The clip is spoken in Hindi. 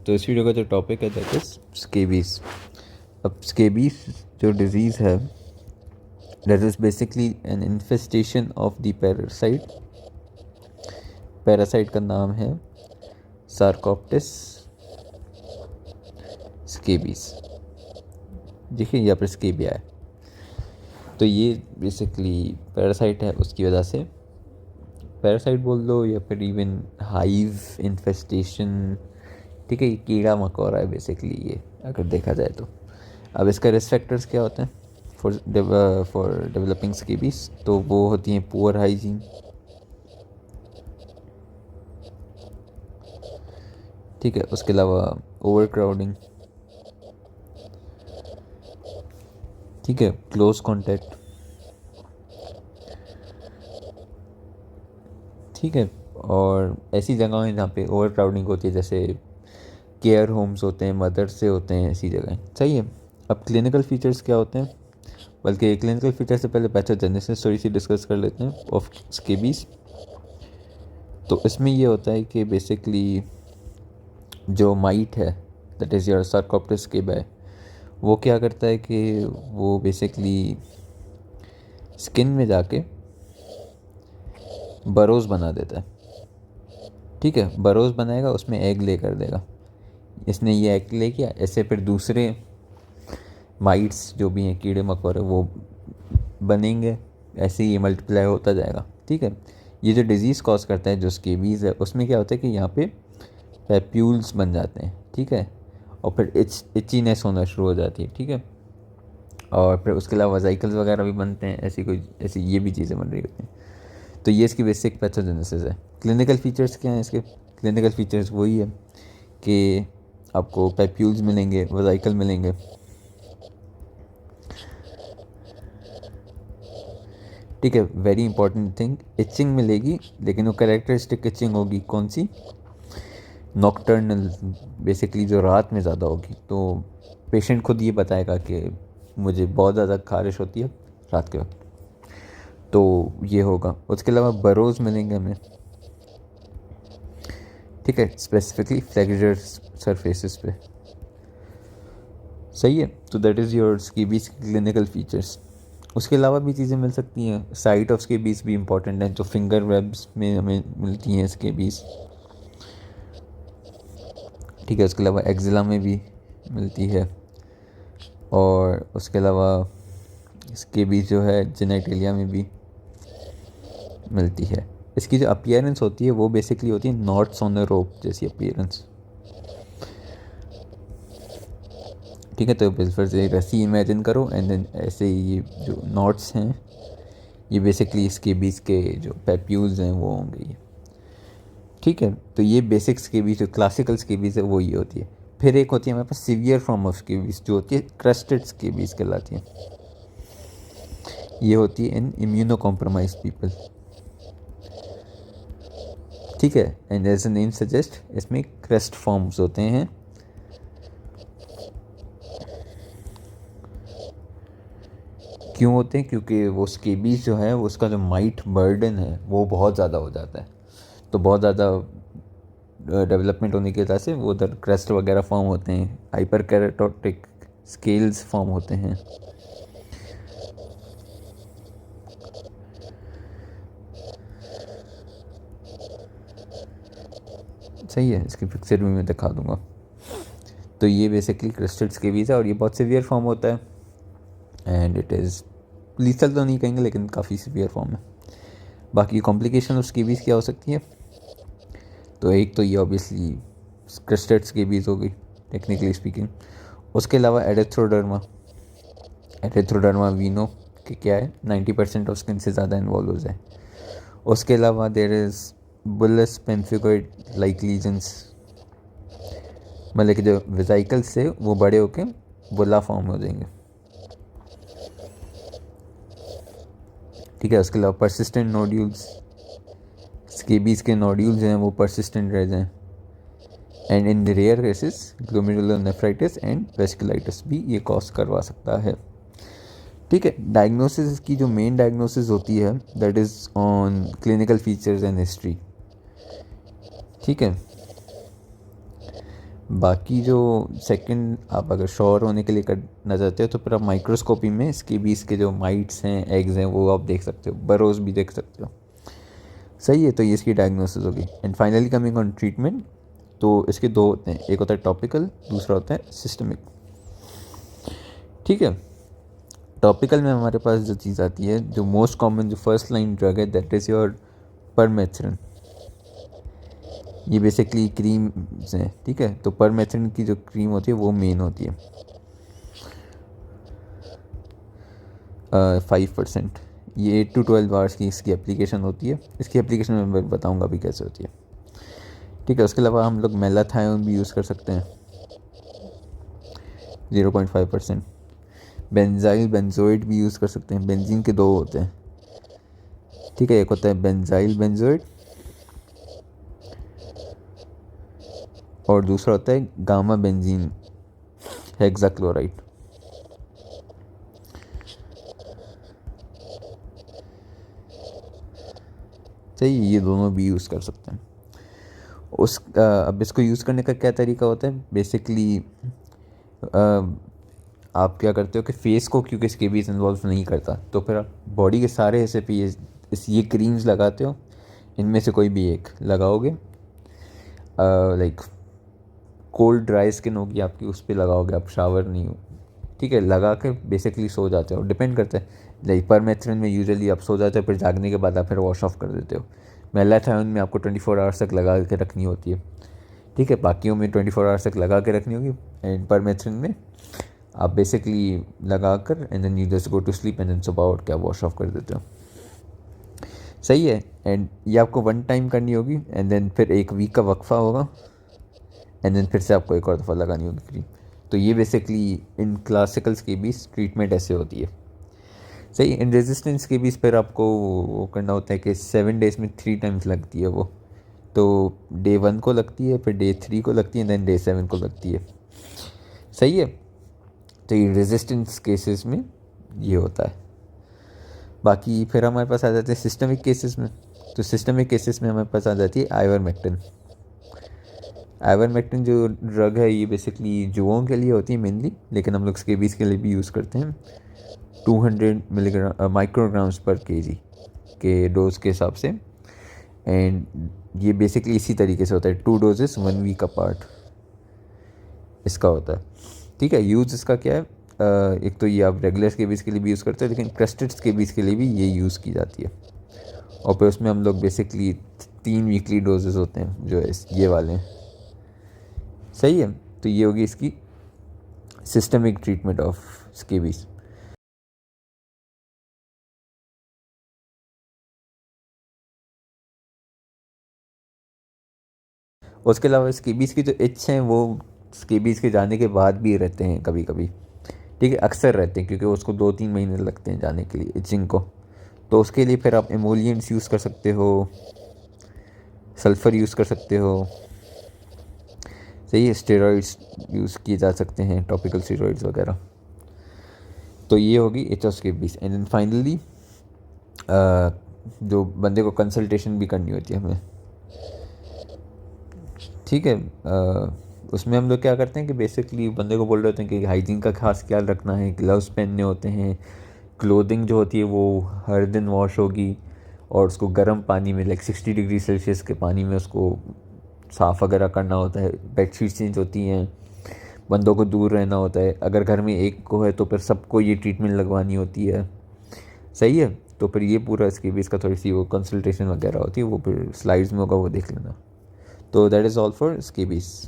तो इस वीडियो का जो टॉपिक है दैट इज स्केबीज। अब स्केबीज जो डिजीज़ है that is basically an infestation of the parasite. Parasite का नाम है सार्कोप्टेस स्केबीज। देखिए यहाँ पर स्केबिया है, तो ये बेसिकली पैरासाइट है। उसकी वजह से पैरासाइट बोल दो या फिर इवन हाइव इन्फेस्टेशन, ठीक है, ये कीड़ा मकोड़ा है बेसिकली ये, अगर देखा जाए तो। अब इसका रिस्क फैक्टर्स क्या होते हैं फॉर डेवलपिंग स्केबीज? तो वो होती हैं पुअर हाइजीन, ठीक है, उसके अलावा ओवर क्राउडिंग, ठीक है, क्लोज कॉन्टैक्ट, ठीक है, और ऐसी जगह हैं जहाँ पे ओवर क्राउडिंग होती है, जैसे केयर होम्स होते हैं, मदर्स से होते हैं, ऐसी जगह। सही है। अब क्लिनिकल फीचर्स क्या होते हैं? बल्कि क्लिनिकल फीचर से पहले पैथोजेनेसिस थोड़ी सी डिस्कस कर लेते हैं ऑफ स्केबीज। तो इसमें ये होता है कि बेसिकली जो माइट है दैट इज़ योर सार्कोप्टेस स्केबी, वो क्या करता है कि वो बेसिकली स्किन में जाके बरोज बना देता है, ठीक है। बरोज बनाएगा, उसमें एग ले कर देगा। इसने ये एग ले किया, ऐसे फिर दूसरे माइट्स जो भी हैं, कीड़े मकोड़े, वो बनेंगे, ऐसे ही मल्टीप्लाई होता जाएगा, ठीक है। ये जो डिज़ीज़ कॉज करता है जो स्केबीज़ है, उसमें क्या होता है कि यहाँ पे पैप्यूल्स बन जाते हैं, ठीक है, और फिर इचीनेस होना शुरू हो जाती है, ठीक है। और फिर उसके अलावा वजाइकल्स वगैरह भी बनते हैं, ऐसी ये भी चीज़ें बन रही होती हैं। तो ये इसकी बेसिक पैथोजेनेसिस है। क्लिनिकल फीचर्स क्या हैं इसके? क्लिनिकल फीचर्स वही है कि आपको पैप्यूल्स मिलेंगे, वजाइकल मिलेंगे, ठीक है। वेरी इंपॉर्टेंट थिंग, इचिंग मिलेगी, लेकिन वो कैरेक्टरिस्टिक इचिंग होगी कौन सी? नॉक्टर्नल, बेसिकली जो रात में ज़्यादा होगी। तो पेशेंट खुद ये बताएगा कि मुझे बहुत ज़्यादा खारिश होती है रात के वक्त, तो ये होगा। उसके अलावा बरोज मिलेंगे हमें, ठीक है, स्पेसिफिकली फ्लैक्चर सरफेसेस पे। सही है। तो that is your scabies clinical features. उसके अलावा भी चीज़ें मिल सकती हैं। साइट ऑफ स्केबीज भी इंपॉर्टेंट है, जो फिंगर वेब्स में हमें मिलती हैं स्केबीज, ठीक है। उसके अलावा एक्जिला में भी मिलती है, और उसके अलावा स्केबीज जो है जेनेटेलिया में भी मिलती है। इसकी जो अपीयरेंस होती है वो बेसिकली होती है नॉट्स ऑन द रोप जैसी अपीयरेंस, ठीक है। तो फिर से रस्सी इमेजिन करो, एंड देन ऐसे ये जो नॉट्स हैं ये बेसिकली इसके बीच के जो पैप्यूल्स हैं वो होंगे ये, ठीक है। तो ये बेसिक्स के बीच जो क्लासिकल स्केबीज है वो ये होती है। फिर एक होती है हमारे पास सीवियर फॉर्म ऑफ स्केबीज, जो होती है क्रस्टेड स्केबीज कहलाती है। ये होती है इन इम्यूनो कॉम्प्रोमाइज पीपल, ठीक है। And as a name suggest, इसमें क्रस्ट फॉर्म्स होते हैं, क्यों होते हैं? क्योंकि वो स्केबीज जो है उसका जो माइट बर्डन है वो बहुत ज़्यादा हो जाता है, तो बहुत ज़्यादा डेवलपमेंट होने की वजह से वो उधर क्रस्ट वगैरह फॉर्म होते हैं, हाइपर कैरेटोटिक स्केल्स फॉर्म होते हैं। सही है, इसकी पिक्चर भी मैं दिखा दूंगा। तो ये बेसिकली क्रिस्टल स्केबीज है, और ये बहुत सीवियर फॉर्म होता है, एंड इट इज़ लीथल तो नहीं कहेंगे, लेकिन काफ़ी सीवियर फॉर्म है। बाकी कॉम्प्लिकेशन ऑफ स्केबीज क्या हो सकती है? तो एक तो ये ऑब्वियसली क्रिस्टेड स्केबीज हो गई टेक्निकली स्पीकिंग। उसके अलावा एरेथ्रोडर्मा वीनो के क्या है, 90% ऑफ स्किन से ज़्यादा इन्वॉल्व हो जाए। उसके अलावा there is bullous pemphigoid like lesions, मतलब कि जो वेजाइकल से वो बड़े होके बुला फॉर्म हो जाएंगे, ठीक है। उसके अलावा परसिस्टेंट नोड्यूल्स, स्केबीज के नोड्यूल्स हैं वो परसिस्टेंट रह जाएं, and in rare cases glomerulonephritis and vasculitis भी ये कॉज करवा सकता है, ठीक है। डायग्नोसिस की जो मेन डायग्नोसिस होती है that is on clinical features and history, ठीक है। बाकी जो सेकंड आप अगर श्योर होने के लिए करना चाहते हो तो फिर आप माइक्रोस्कोपी में स्केबीज के जो माइट्स हैं, एग्स हैं, वो आप देख सकते हो, बरोज भी देख सकते हो। सही है, तो ये इसकी डायग्नोसिस होगी। And finally coming on treatment, तो इसके दो होते हैं, एक होता है टॉपिकल, दूसरा होता है सिस्टमिक। ठीक है, टॉपिकल में हमारे पास जो चीज़ आती है, जो मोस्ट कॉमन जो फर्स्ट लाइन ड्रग है, दैट इज़ योर परमेथ्रिन। ये बेसिकली क्रीम्स हैं, ठीक है। तो परमेथ्रिन की जो क्रीम होती है वो मेन होती है 5%। ये 8 to 12 आवर्स की इसकी एप्लीकेशन होती है। इसकी एप्लीकेशन मैं बताऊंगा अभी कैसे होती है, ठीक है। उसके अलावा हम लोग मेलाथायोन भी यूज़ कर सकते हैं 0.5%। बेंजाइल बेंजोइड भी यूज़ कर सकते हैं। बेंजीन के दो होते हैं, ठीक है। एक होता है बेंजाइल बेंजोइड और दूसरा होता है गामा बेंजीन हेक्साक्लोराइड। सही, ये दोनों भी यूज़ कर सकते हैं। अब इसको यूज़ करने का क्या तरीका होता है बेसिकली, आप क्या करते हो कि फेस को, क्योंकि स्केबीज इन्वॉल्व नहीं करता, तो फिर आप बॉडी के सारे हिस्से पे ये क्रीम्स लगाते हो। इनमें से कोई भी एक लगाओगे, लाइक कोल्ड ड्राई स्किन होगी आपकी, उस पर लगाओगे आप, शावर नहीं हो, ठीक है। लगा के बेसिकली सो जाते हो, डिपेंड करता है। लाइक परमेथ्रिन में यूजुअली आप सो जाते हो, फिर जागने के बाद आप फिर वॉश ऑफ कर देते हो। मेलाथायोन में आपको 24 आवर्स तक लगा के रखनी होती है, ठीक है। बाकियों में 24 आवर्स तक लगा के रखनी होगी, एंड परमेथ्रिन में आप बेसिकली लगा कर and then you just go to sleep and then सुबह उठ के आप वॉश ऑफ कर देते हो। सही है। एंड ये आपको 1 टाइम करनी होगी, एंड देन फिर 1 वीक का वक्फा होगा, एंड देन फिर से आपको एक और दफ़ा लगानी होगी क्रीम। तो ये बेसिकली इन क्लासिकल्स के बीच ट्रीटमेंट ऐसे होती है। सही। इन रेजिस्टेंस के बीच फिर आपको वो करना होता है कि 7 डेज़ में 3 टाइम्स लगती है वो। तो डे 1 को लगती है, फिर डे 3 को लगती है, देन डे 7 को लगती है। सही है। तो ये रेजिस्टेंस केसेस में ये होता है। बाकी फिर हमारे पास आ जाते हैं सिस्टमिक केसेस में। तो सिस्टमिक केसेस में हमारे पास आ जाती है आइवरमेक्टिन। आइवरमेक्टिन जो ड्रग है, ये बेसिकली जुओं के लिए होती है मेनली, लेकिन हम लोग स्केबीज के लिए भी यूज़ करते हैं 200 मिलीग्राम माइक्रोग्राम्स पर केजी के डोज के हिसाब से। एंड ये बेसिकली इसी तरीके से होता है, 2 डोजेस 1 वीक अपार्ट इसका होता है, ठीक है। यूज़ इसका क्या है, एक तो ये आप रेगुलर स्केबीज के लिए भी यूज़ करते हैं, लेकिन क्रस्टेड स्केबीज के लिए भी ये यूज़ की जाती है। और फिर उसमें हम लोग बेसिकली 3 वीकली डोजेस होते हैं जो ये वाले हैं। सही है। तो ये होगी इसकी सिस्टमिक ट्रीटमेंट ऑफ स्केबीज। उसके अलावा स्केबीज की जो इच हैं, वो स्केबीज के जाने के बाद भी रहते हैं कभी कभी, ठीक है। अक्सर रहते हैं क्योंकि उसको 2-3 महीने लगते हैं जाने के लिए इचिंग को। तो उसके लिए फिर आप एमोलियंट्स यूज़ कर सकते हो, सल्फ़र यूज़ कर सकते हो। सही है। स्टेरॉइड्स यूज़ किए जा सकते हैं, टॉपिकल स्टेरॉइड्स वगैरह। तो ये होगी H of scabies. And then finally जो बंदे को कंसल्टेशन भी करनी होती है हमें, ठीक है। उसमें हम लोग क्या करते हैं कि बेसिकली बंदे को बोल रहे होते हैं कि हाइजीन का खास ख्याल रखना है, ग्लव्स पहनने होते हैं, क्लोथिंग जो होती है वो हर दिन वॉश होगी, और उसको गर्म पानी में लाइक 60 डिग्री सेल्सियस के पानी में उसको साफ़ वगैरह करना होता है। बेडशीट चेंज होती हैं, बंदों को दूर रहना होता है। अगर घर में एक को है तो फिर सबको ये ट्रीटमेंट लगवानी होती है। सही है। तो फिर ये पूरा इसकी भी इसका थोड़ी सी वो कंसल्टेशन वगैरह होती है, वो फिर स्लाइड्स में होगा, वो देख लेना। तो that is all for scabies.